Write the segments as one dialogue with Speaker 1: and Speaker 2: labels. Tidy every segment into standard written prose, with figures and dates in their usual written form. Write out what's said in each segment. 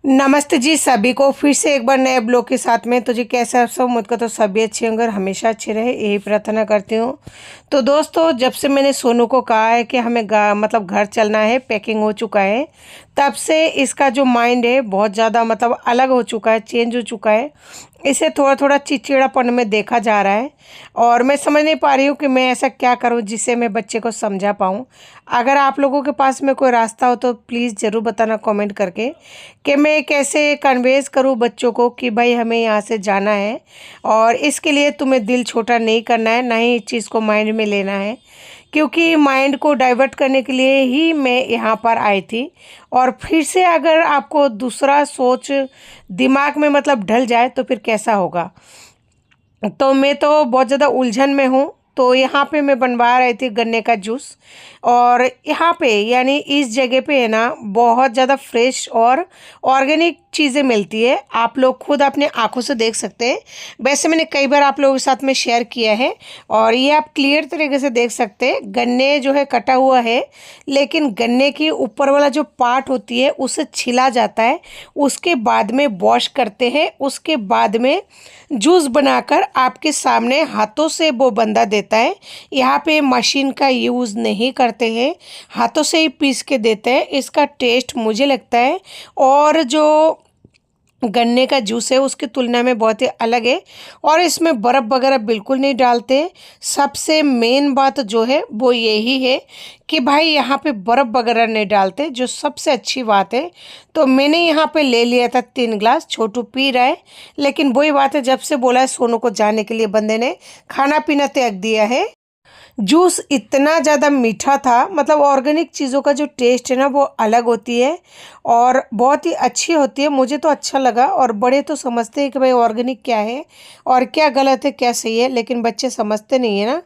Speaker 1: नमस्ते जी सभी को फिर से एक बार नए ब्लॉग के साथ में। तो जी कैसे आप सब, मुझको तो सभी अच्छे होंगे और हमेशा अच्छे रहे, यही प्रार्थना करती हूँ। तो दोस्तों, जब से मैंने सोनू को कहा है कि हमें मतलब घर चलना है, पैकिंग हो चुका है, तब से इसका जो माइंड है बहुत ज़्यादा मतलब अलग हो चुका है, चेंज हो चुका है। इसे थोड़ा थोड़ा चिड़चिड़ापन में देखा जा रहा है और मैं समझ नहीं पा रही हूँ कि मैं ऐसा क्या करूँ जिससे मैं बच्चे को समझा पाऊँ। अगर आप लोगों के पास में कोई रास्ता हो तो प्लीज़ ज़रूर बताना कमेंट करके कि मैं कैसे कन्वेंस करूँ बच्चों को कि भाई हमें यहाँ से जाना है और इसके लिए तुम्हें दिल छोटा नहीं करना है, ना ही इस चीज़ को माइंड में लेना है, क्योंकि माइंड को डाइवर्ट करने के लिए ही मैं यहाँ पर आई थी। और फिर से अगर आपको दूसरा सोच दिमाग में मतलब ढल जाए तो फिर कैसा होगा। तो मैं तो बहुत ज़्यादा उलझन में हूँ। तो यहाँ पे मैं बनवा रही थी गन्ने का जूस, और यहाँ पे यानी इस जगह पे है ना बहुत ज़्यादा फ्रेश और ऑर्गेनिक चीज़ें मिलती है। आप लोग खुद अपने आंखों से देख सकते हैं। वैसे मैंने कई बार आप लोगों के साथ में शेयर किया है और ये आप क्लियर तरीके से देख सकते हैं। गन्ने जो है कटा हुआ है, लेकिन गन्ने की ऊपर वाला जो पार्ट होती है उसे छिला जाता है, उसके बाद में वॉश करते हैं, उसके बाद में जूस बनाकर आपके सामने हाथों से वो बंदा देता है। यहाँ पे मशीन का यूज़ नहीं करते हैं, हाथों से ही पीस के देते हैं। इसका टेस्ट मुझे लगता है और जो गन्ने का जूस है उसकी तुलना में बहुत ही अलग है। और इसमें बर्फ़ वगैरह बिल्कुल नहीं डालते। सबसे मेन बात जो है वो यही है कि भाई यहाँ पे बर्फ़ वगैरह नहीं डालते, जो सबसे अच्छी बात है। तो मैंने यहाँ पे ले लिया था 3 ग्लास, छोटू पी रहा है। लेकिन वही बात है, जब से बोला है सोनू को जाने के लिए बंदे ने खाना पीना त्याग दिया है। जूस इतना ज़्यादा मीठा था, मतलब ऑर्गेनिक चीज़ों का जो टेस्ट है ना वो अलग होती है और बहुत ही अच्छी होती है। मुझे तो अच्छा लगा। और बड़े तो समझते हैं कि भाई ऑर्गेनिक क्या है और क्या गलत है क्या सही है, लेकिन बच्चे समझते नहीं है ना।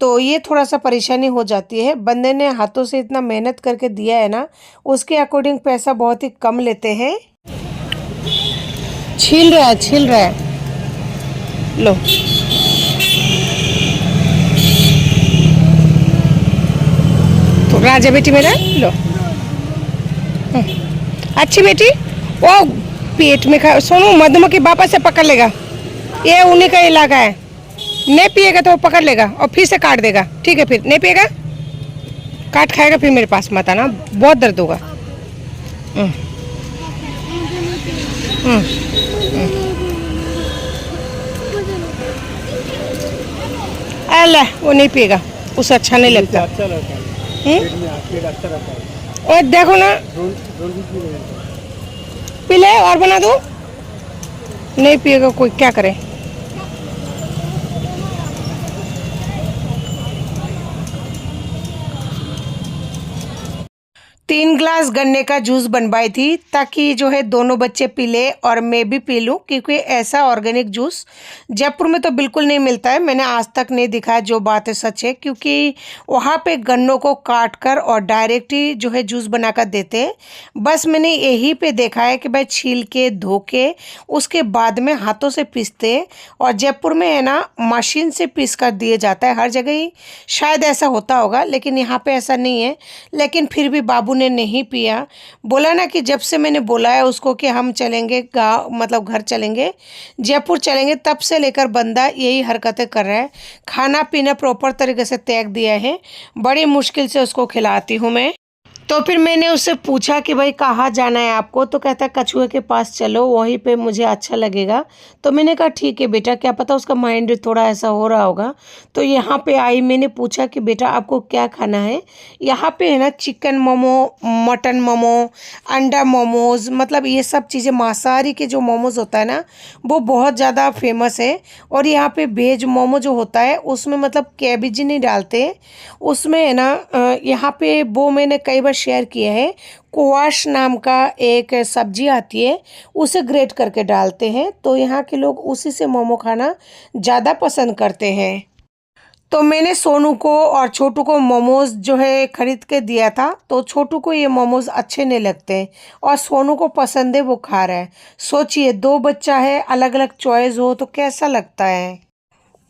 Speaker 1: तो ये थोड़ा सा परेशानी हो जाती है। बंदे ने हाथों से इतना मेहनत करके दिया है ना, उसके अकॉर्डिंग पैसा बहुत ही कम लेते हैं। छील रहा है, छील रहा है। लो, तो राजा बेटी मेरा लो। अच्छी बेटी। वो पेट में खा, सोनू मधुमक्खी वापस से पकड़ लेगा, ये उन्हीं का इलाका है। नहीं पिएगा तो वो पकड़ लेगा और फिर से काट देगा। ठीक है, फिर नहीं पिएगा, काट खाएगा, फिर मेरे पास मत आना, बहुत दर्द होगा। हम्म, हम्म, अल्लाह वो नहीं पिएगा, उसे अच्छा नहीं लगता।
Speaker 2: अच्छा लगता है, पेट में पेट अच्छा रहता है।
Speaker 1: और देखो ना, पी ले और बना दो। नहीं पिएगा कोई क्या करे। 3 ग्लास गन्ने का जूस बनवाई थी ताकि जो है दोनों बच्चे पी ले और मैं भी पी लूँ, क्योंकि ऐसा ऑर्गेनिक जूस जयपुर में तो बिल्कुल नहीं मिलता है। मैंने आज तक नहीं दिखा है, जो बात है सच है, क्योंकि वहाँ पे गन्नों को काट कर और डायरेक्ट ही जो है जूस बनाकर देते हैं। बस मैंने यही पे देखा है कि भाई छील के धो के उसके बाद में हाथों से पीसते हैं। और जयपुर में है ना मशीन से पीस कर दिए जाता है, हर जगह ही शायद ऐसा होता होगा, लेकिन यहाँ पे ऐसा नहीं है। लेकिन फिर भी बाबू ने नहीं पिया। बोला ना कि जब से मैंने बोला है उसको कि हम चलेंगे गाँव, मतलब घर चलेंगे, जयपुर चलेंगे, तब से लेकर बंदा यही हरकतें कर रहा है। खाना पीना प्रॉपर तरीके से त्याग दिया है। बड़ी मुश्किल से उसको खिलाती हूँ मैं। तो फिर मैंने उससे पूछा कि भाई कहाँ जाना है आपको, तो कहता है कछुए के पास चलो, वहीं पे मुझे अच्छा लगेगा। तो मैंने कहा ठीक है बेटा, क्या पता उसका माइंड थोड़ा ऐसा हो रहा होगा। तो यहाँ पे आई, मैंने पूछा कि बेटा आपको क्या खाना है। यहाँ पे है ना चिकन मोमो, मटन मोमो, अंडा मोमोज, मतलब ये सब चीज़ें, मांसाहारी के जो मोमोज होता है ना वो बहुत ज़्यादा फेमस है। और यहाँ पे वेज मोमो जो होता है उसमें मतलब कैबेज नहीं डालते, उसमें है ना यहाँ पे वो मैंने कई बार शेयर किया है, कुआश नाम का एक सब्जी आती है, उसे ग्रेट करके डालते हैं। तो यहाँ के लोग उसी से मोमो खाना ज़्यादा पसंद करते हैं। तो मैंने सोनू को और छोटू को मोमोज जो है खरीद के दिया था। तो छोटू को ये मोमोज अच्छे नहीं लगते और सोनू को पसंद है, वो खा रहा है। सोचिए, दो बच्चा है, अलग अलग चॉइस हो तो कैसा लगता है।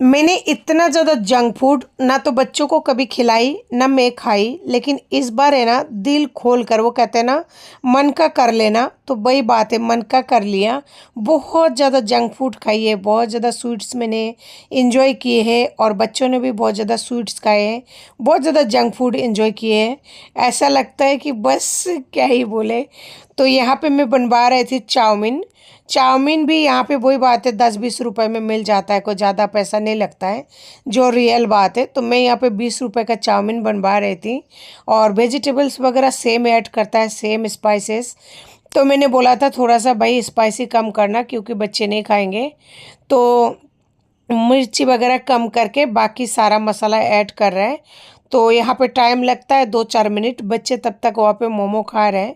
Speaker 1: मैंने इतना ज़्यादा जंक फूड ना तो बच्चों को कभी खिलाई ना मैं खाई, लेकिन इस बार है ना दिल खोल कर, वो कहते हैं ना मन का कर लेना, तो वही बात है, मन का कर लिया। बहुत ज़्यादा जंक फूड खाई है, बहुत ज़्यादा स्वीट्स मैंने इंजॉय किए हैं और बच्चों ने भी बहुत ज़्यादा स्वीट्स खाए हैं, बहुत ज़्यादा जंक फूड इंजॉय किए हैं। ऐसा लगता है कि बस क्या ही बोले। तो यहाँ पे मैं बनवा रही थी चाउमीन। चाउमीन भी यहाँ पे वही बात है, 10-20 रुपए में मिल जाता है, कोई ज़्यादा पैसा नहीं लगता है, जो रियल बात है। तो मैं यहाँ पे 20 रुपए का चाउमीन बनवा रही थी और वेजिटेबल्स वगैरह सेम ऐड करता है, सेम स्पाइसेस। तो मैंने बोला था थोड़ा सा भाई स्पाइसी कम करना, क्योंकि बच्चे नहीं खाएंगे, तो मिर्ची वगैरह कम करके बाकी सारा मसाला ऐड कर रहे हैं। तो यहाँ पे टाइम लगता है 2-4 मिनट, बच्चे तब तक वहाँ पे मोमो खा रहे हैं।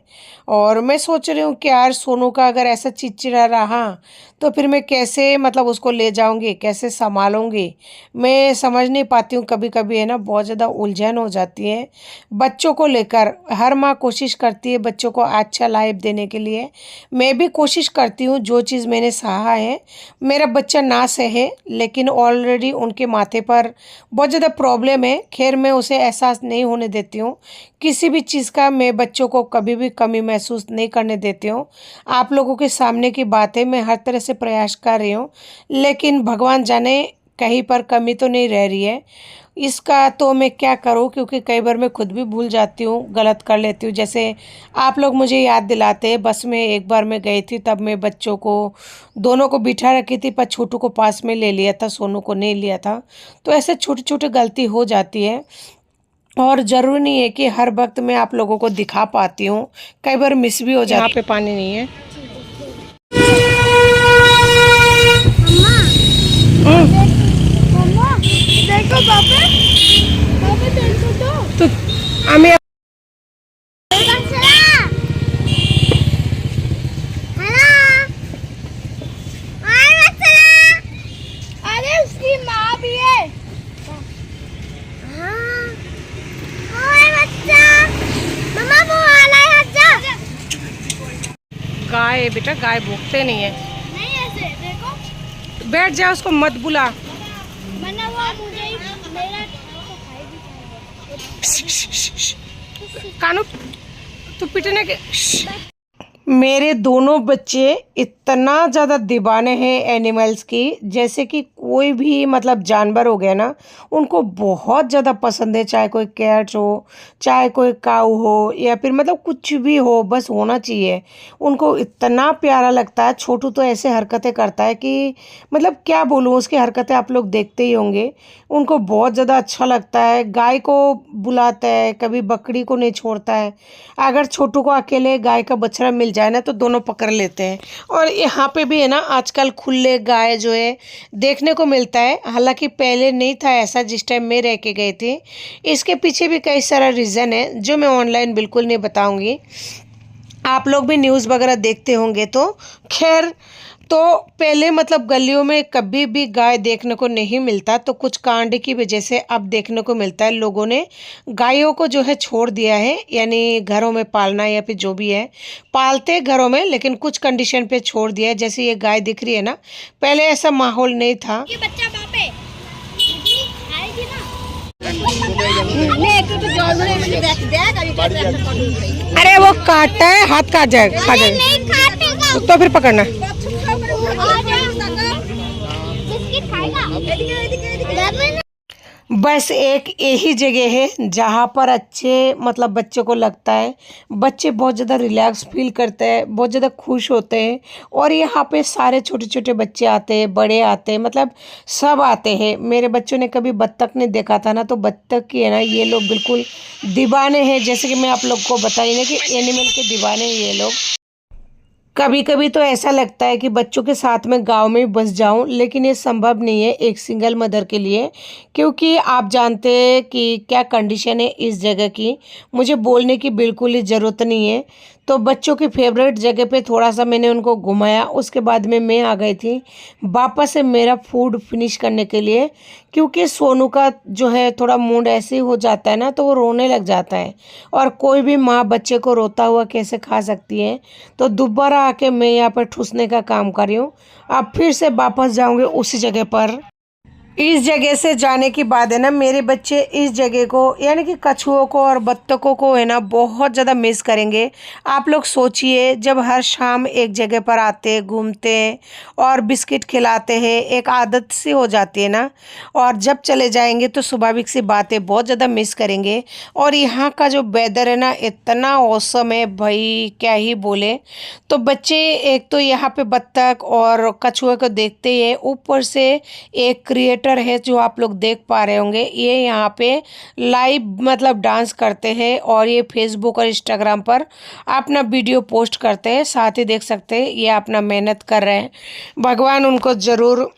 Speaker 1: और मैं सोच रही हूँ कि यार सोनू का अगर ऐसा चिड़चिड़ा रहा तो फिर मैं कैसे मतलब उसको ले जाऊँगी, कैसे संभालूँगी, मैं समझ नहीं पाती हूँ। कभी कभी है ना बहुत ज़्यादा उलझन हो जाती है बच्चों को लेकर। हर माँ कोशिश करती है बच्चों को अच्छा लाइफ देने के लिए, मैं भी कोशिश करती हूँ। जो चीज़ मैंने सहा है मेरा बच्चा ना सहे, लेकिन ऑलरेडी उनके माथे पर बहुत ज़्यादा प्रॉब्लम है। खैर मैं उसे एहसास नहीं होने देती हूँ किसी भी चीज़ का, मैं बच्चों को कभी भी कमी महसूस नहीं करने देती हूँ। आप लोगों के सामने की बात है, मैं हर तरह से प्रयास कर रही हूँ, लेकिन भगवान जाने कहीं पर कमी तो नहीं रह रही है इसका। तो मैं क्या करूं, क्योंकि कई बार मैं खुद भी भूल जाती हूँ, गलत कर लेती हूँ। जैसे आप लोग मुझे याद दिलाते हैं, बस में एक बार मैं गई थी, तब मैं बच्चों को दोनों को बिठा रखी थी, पर छोटू को पास में ले लिया था, सोनू को नहीं लिया था। तो ऐसे छोटी छोटी गलती हो जाती है और ज़रूरी नहीं है कि हर वक्त मैं आप लोगों को दिखा पाती हूँ, कई बार मिस भी हो जाती है। यहाँ पे पानी नहीं है।
Speaker 3: देखो पापा, पापा देखो
Speaker 1: तो हमें
Speaker 3: अरे उसकी माँ भी है। ओए बच्चा, मम्मा वो वाला है, जा।
Speaker 1: गाय है बेटा, गाय भूखते नहीं है।
Speaker 3: नहीं ऐसे देखो,
Speaker 1: बैठ जा, उसको मत बुला।
Speaker 3: वरना वो मुझे ही मेरा तो खाएगी।
Speaker 1: कानू तू पिटने के। मेरे दोनों बच्चे इतना ज़्यादा दीवाने हैं एनिमल्स की, जैसे कि कोई भी मतलब जानवर हो गया ना, उनको बहुत ज़्यादा पसंद है। चाहे कोई कैट हो, चाहे कोई काऊ हो, या फिर मतलब कुछ भी हो, बस होना चाहिए। उनको इतना प्यारा लगता है। छोटू तो ऐसे हरकतें करता है कि मतलब क्या बोलूँ, उसकी हरकतें आप लोग देखते ही होंगे। उनको बहुत ज़्यादा अच्छा लगता है। गाय को बुलाता है, कभी बकरी को नहीं छोड़ता है। अगर छोटू को अकेले गाय का बछड़ा मिल जाए ना तो दोनों पकड़ लेते हैं। और यहाँ पे भी है ना आजकल खुले गाय जो है देखने को मिलता है, हालांकि पहले नहीं था ऐसा जिस टाइम मैं रह के गई थी। इसके पीछे भी कई सारा रीज़न है जो मैं ऑनलाइन बिल्कुल नहीं बताऊंगी, आप लोग भी न्यूज़ वगैरह देखते होंगे। तो खैर, तो पहले मतलब गलियों में कभी भी गाय देखने को नहीं मिलता, तो कुछ कांड की वजह से अब देखने को मिलता है। लोगों ने गायों को जो है छोड़ दिया है, यानी घरों में पालना या फिर जो भी है, पालते घरों में, लेकिन कुछ कंडीशन पे छोड़ दिया है। जैसे ये गाय दिख रही है ना, पहले ऐसा माहौल नहीं था।
Speaker 3: ये बच्चा बापे आएगी ना।
Speaker 1: अरे वो काटता है, हाथ काट जाएगा, खा जाएगा,
Speaker 3: नहीं खाएगा,
Speaker 1: तो फिर पकड़ना।
Speaker 3: बिस्किट खाएगा।
Speaker 1: बस एक यही जगह है जहाँ पर अच्छे मतलब बच्चों को लगता है, बच्चे बहुत ज़्यादा रिलैक्स फील करते हैं, बहुत ज़्यादा खुश होते हैं। और यहाँ पे सारे छोटे छोटे बच्चे आते हैं, बड़े आते हैं, मतलब सब आते हैं। मेरे बच्चों ने कभी बत्तख नहीं देखा था ना, तो बत्तख की है ना ये लोग बिल्कुल दीवाने हैं। जैसे कि मैं आप लोग को बताई ना कि एनिमल के दीवाने हैं ये लोग। कभी कभी तो ऐसा लगता है कि बच्चों के साथ में गांव में बस जाऊं, लेकिन ये संभव नहीं है एक सिंगल मदर के लिए, क्योंकि आप जानते हैं कि क्या कंडीशन है इस जगह की। मुझे बोलने की बिल्कुल ही ज़रूरत नहीं है। तो बच्चों की फेवरेट जगह पे थोड़ा सा मैंने उनको घुमाया, उसके बाद में मैं आ गई थी वापस से मेरा फूड फिनिश करने के लिए, क्योंकि सोनू का जो है थोड़ा मूड ऐसे ही हो जाता है ना, तो वो रोने लग जाता है। और कोई भी माँ बच्चे को रोता हुआ कैसे खा सकती है। तो दोबारा आके मैं यहाँ पर ठूसने का काम कर रही हूँ। अब फिर से वापस जाऊँगी उसी जगह पर। इस जगह से जाने के बाद है ना मेरे बच्चे इस जगह को यानी कि कछुओं को और बत्तखों को है ना बहुत ज़्यादा मिस करेंगे। आप लोग सोचिए, जब हर शाम एक जगह पर आते घूमते हैं और बिस्किट खिलाते हैं, एक आदत सी हो जाती है ना, और जब चले जाएंगे तो स्वाभाविक सी बात है बहुत ज़्यादा मिस करेंगे। और यहाँ का जो वेदर है ना इतना औसम है भाई, क्या ही बोले। तो बच्चे एक तो यहाँ पे बत्तख और कछुए को देखते ही है, ऊपर से एक क्रिएटर है जो आप लोग देख पा रहे होंगे, ये यहाँ पे लाइव मतलब डांस करते हैं और ये फेसबुक और इंस्टाग्राम पर अपना वीडियो पोस्ट करते हैं। साथ ही देख सकते हैं ये अपना मेहनत कर रहे हैं। भगवान उनको ज़रूर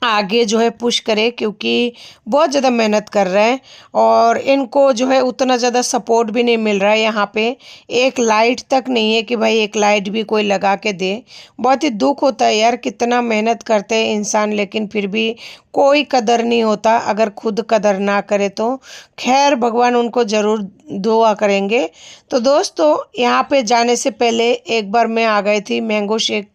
Speaker 1: आगे जो है पुश करे, क्योंकि बहुत ज़्यादा मेहनत कर रहे हैं और इनको जो है उतना ज़्यादा सपोर्ट भी नहीं मिल रहा है। यहाँ पे एक लाइट तक नहीं है कि भाई एक लाइट भी कोई लगा के दे। बहुत ही दुख होता है यार, कितना मेहनत करते हैं इंसान लेकिन फिर भी कोई कदर नहीं होता अगर खुद कदर ना करे तो। खैर भगवान उनको ज़रूर दुआ करेंगे। तो दोस्तों यहाँ पे जाने से पहले एक बार मैं आ गई थी मैंगो शेक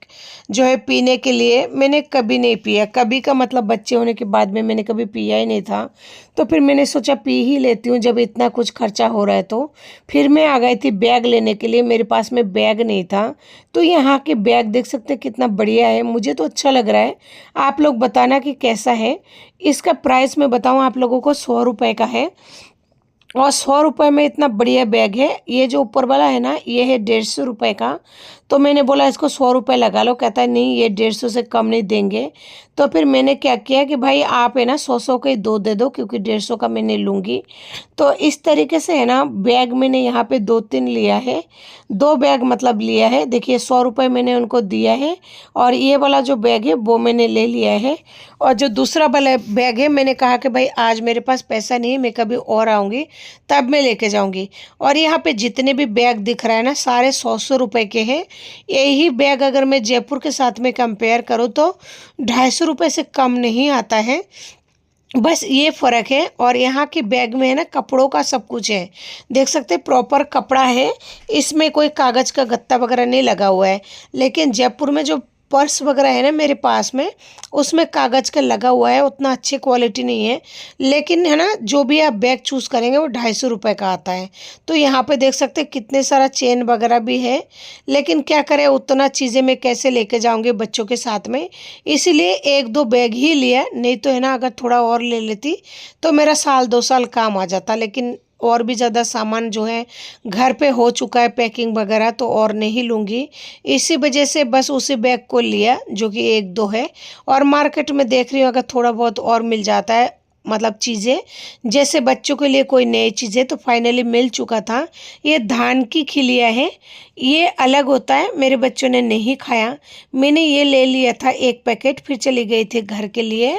Speaker 1: जो है पीने के लिए। मैंने कभी नहीं पिया, कभी का मतलब बच्चे होने के बाद में मैंने कभी पिया ही नहीं था। तो फिर मैंने सोचा पी ही लेती हूँ जब इतना कुछ खर्चा हो रहा है। तो फिर मैं आ गई थी बैग लेने के लिए, मेरे पास में बैग नहीं था। तो यहाँ के बैग देख सकते हैं कितना बढ़िया है, मुझे तो अच्छा लग रहा है। आप लोग बताना कि कैसा है। इसका प्राइस मैं बताऊँ आप लोगों को, 100 रुपये का है और 100 रुपये में इतना बढ़िया बैग है। ये जो ऊपर वाला है ना ये है 150 रुपये का। तो मैंने बोला इसको 100 रुपये लगा लो, कहता है नहीं ये 150 से कम नहीं देंगे। तो फिर मैंने क्या किया कि भाई आप है ना 100 के 2 दे दो, क्योंकि 150 का मैं नहीं लूँगी। तो इस तरीके से है ना बैग मैंने यहाँ पे 2-3 लिया है, 2 बैग मतलब लिया है। देखिए 100 रुपये मैंने उनको दिया है और ये वाला जो बैग है वो मैंने ले लिया है। और जो दूसरा वाला बैग है मैंने कहा कि भाई आज मेरे पास पैसा नहीं है, मैं कभी और आऊँगी तब मैं लेके जाऊँगी। और यहाँ पे जितने भी बैग दिख रहा है ना सारे 100 रुपये के हैं। यही बैग अगर मैं जयपुर के साथ में कंपेयर करूँ तो 250 रुपये से कम नहीं आता है, बस ये फ़र्क है। और यहाँ के बैग में है ना कपड़ों का सब कुछ है, देख सकते हैं प्रॉपर कपड़ा है, इसमें कोई कागज़ का गत्ता वगैरह नहीं लगा हुआ है। लेकिन जयपुर में जो पर्स वगैरह है ना मेरे पास में, उसमें कागज़ का लगा हुआ है, उतना अच्छी क्वालिटी नहीं है। लेकिन है ना जो भी आप बैग चूज़ करेंगे वो 250 रुपये का आता है। तो यहाँ पे देख सकते हैं कितने सारा चेन वगैरह भी है, लेकिन क्या करें उतना चीज़ें मैं कैसे लेके जाऊँगी बच्चों के साथ में, इसीलिए 1-2 बैग ही लिया। नहीं तो है ना अगर थोड़ा और ले लेती तो मेरा 1-2 साल काम आ जाता। लेकिन और भी ज़्यादा सामान जो है घर पे हो चुका है पैकिंग वगैरह, तो और नहीं लूँगी। इसी वजह से बस उसी बैग को लिया जो कि 1-2 है। और मार्केट में देख रही हूँ अगर थोड़ा बहुत और मिल जाता है मतलब चीज़ें, जैसे बच्चों के लिए कोई नई चीज़ें, तो फाइनली मिल चुका था। ये धान की खिलिया है, ये अलग होता है, मेरे बच्चों ने नहीं खाया, मैंने ये ले लिया था 1 पैकेट, फिर चली गई थी घर के लिए।